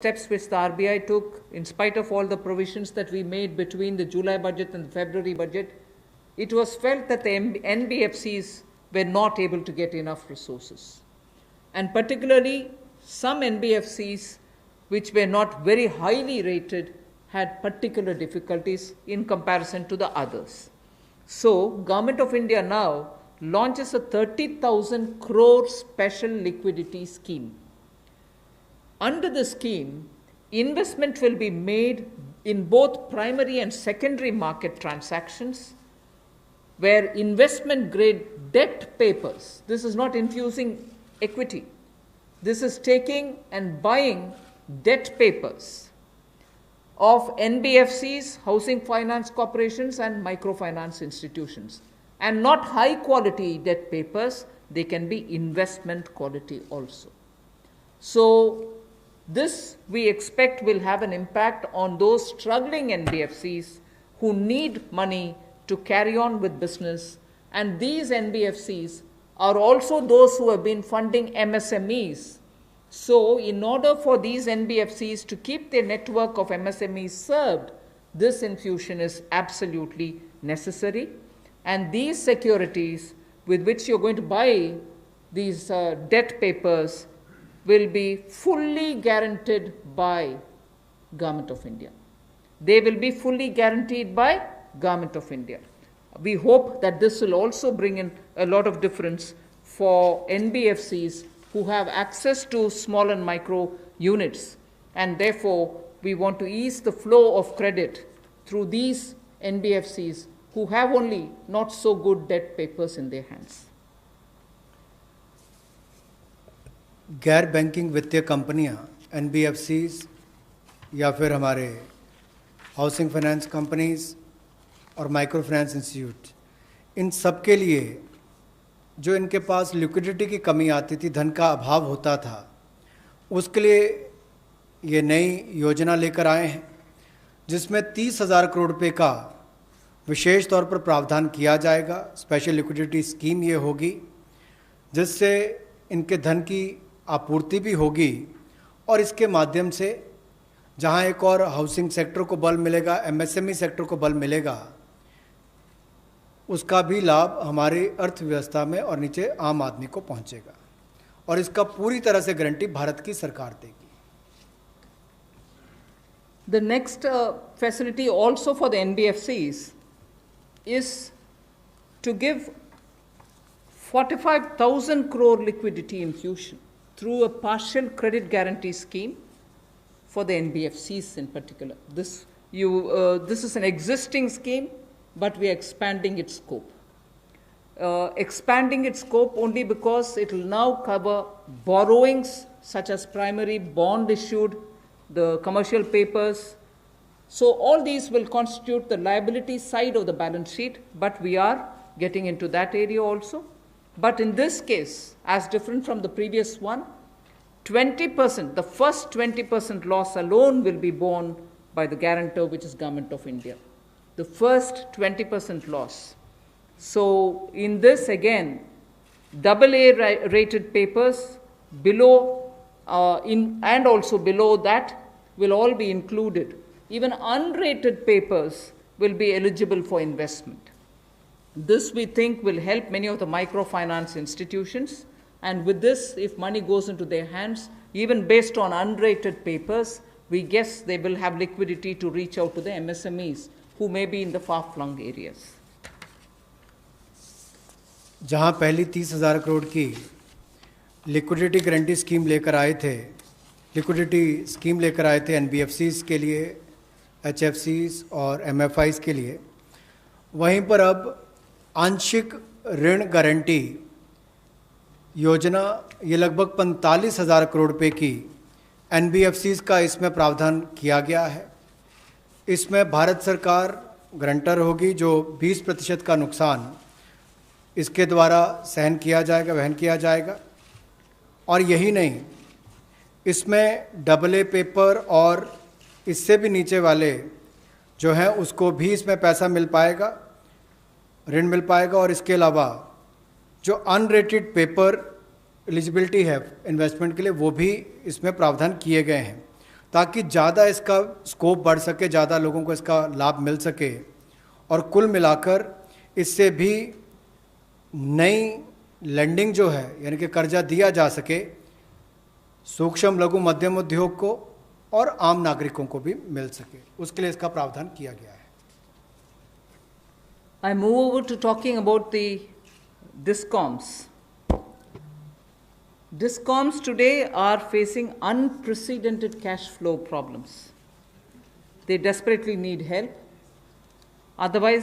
steps which the RBI took, in spite of all the provisions that we made between the July budget and the February budget, it was felt that the NBFCs were not able to get enough resources. And particularly, some NBFCs which were not very highly rated had particular difficulties in comparison to the others. So, Government of India now launches a 30,000 crore special liquidity scheme. Under the scheme, investment will be made in both primary and secondary market transactions, where investment grade debt papers, this is not infusing equity, this is taking and buying debt papers of NBFCs, housing finance corporations, and microfinance institutions. And not high quality debt papers, they can be investment quality also. So, this we expect will have an impact on those struggling NBFCs who need money to carry on with business. And these NBFCs are also those who have been funding MSMEs. So, in order for these NBFCs to keep their network of MSMEs served, this infusion is absolutely necessary. And these securities with which you're going to buy these debt papers will be fully guaranteed by Government of India. They will be fully guaranteed by Government of India. We hope that this will also bring in a lot of difference for NBFCs who have access to small and micro units, and therefore we want to ease the flow of credit through these NBFCs who have only not so good debt papers in their hands. गैर banking वित्तीय कंपनियां NBFCs या फिर हमारे housing finance companies और micro finance institute, इन सब के लिए जो इनके पास लिक्विडिटी की कमी आती थी, धन का अभाव होता था, उसके लिए ये नई योजना लेकर आए हैं जिसमें 30,000 करोड़ रुपये का विशेष तौर पर प्रावधान किया जाएगा। स्पेशल लिक्विडिटी स्कीम ये होगी जिससे इनके धन की आपूर्ति भी होगी और इसके माध्यम से जहां एक और हाउसिंग सेक्टर को बल मिलेगा, एमएसएमई सेक्टर को बल मिलेगा, उसका भी लाभ हमारी अर्थव्यवस्था में और नीचे आम आदमी को पहुंचेगा और इसका पूरी तरह से गारंटी भारत की सरकार देगी। The next facility also for the NBFCs is to give 45,000 crore liquidity infusion through a partial credit guarantee scheme for the NBFCs in particular. This is an existing scheme, but we are expanding its scope. Expanding its scope only because it will now cover borrowings such as primary, bond issued, the commercial papers. So all these will constitute the liability side of the balance sheet, but we are getting into that area also. But in this case, as different from the previous one, 20%, the first 20% loss alone will be borne by the guarantor, which is Government of India. The first 20% loss. So in this again, AA rated papers below and also below that will all be included. Even unrated papers will be eligible for investment. This we think will help many of the microfinance institutions, and with this, if money goes into their hands, even based on unrated papers, we guess they will have liquidity to reach out to the MSMEs who may be in the far-flung areas. जहां पहली 30,000 करोड़ की liquidity guarantee scheme लेकर आए थे, NBFCs के लिए, एचएफसीज और MFIs के लिए, वहीं पर अब आंशिक ऋण गारंटी योजना ये लगभग 45,000 करोड़ रुपए की एनबीएफसीज का इसमें प्रावधान किया गया है। इसमें भारत सरकार गारंटर होगी, जो 20% का नुकसान इसके द्वारा वहन किया जाएगा। और यही नहीं, इसमें AA पेपर और इससे भी नीचे वाले जो हैं उसको भी इसमें पैसा मिल पाएगा, ऋण मिल पाएगा। और इसके अलावा जो अनरेटेड पेपर एलिजिबिलिटी है इन्वेस्टमेंट के लिए, वो भी इसमें प्रावधान किए गए हैं। ताकि ज़्यादा इसका स्कोप बढ़ सके, ज़्यादा लोगों को इसका लाभ मिल सके और कुल मिलाकर इससे भी नई लेंडिंग जो है यानी कि कर्जा दिया जा सके सूक्ष्म लघु मध्यम उद्योग को और आम नागरिकों को भी मिल सके, उसके लिए इसका प्रावधान किया गया है। I move over to talking about the DISCOMs. DISCOMs today are facing unprecedented cash flow problems. They desperately need help. Otherwise,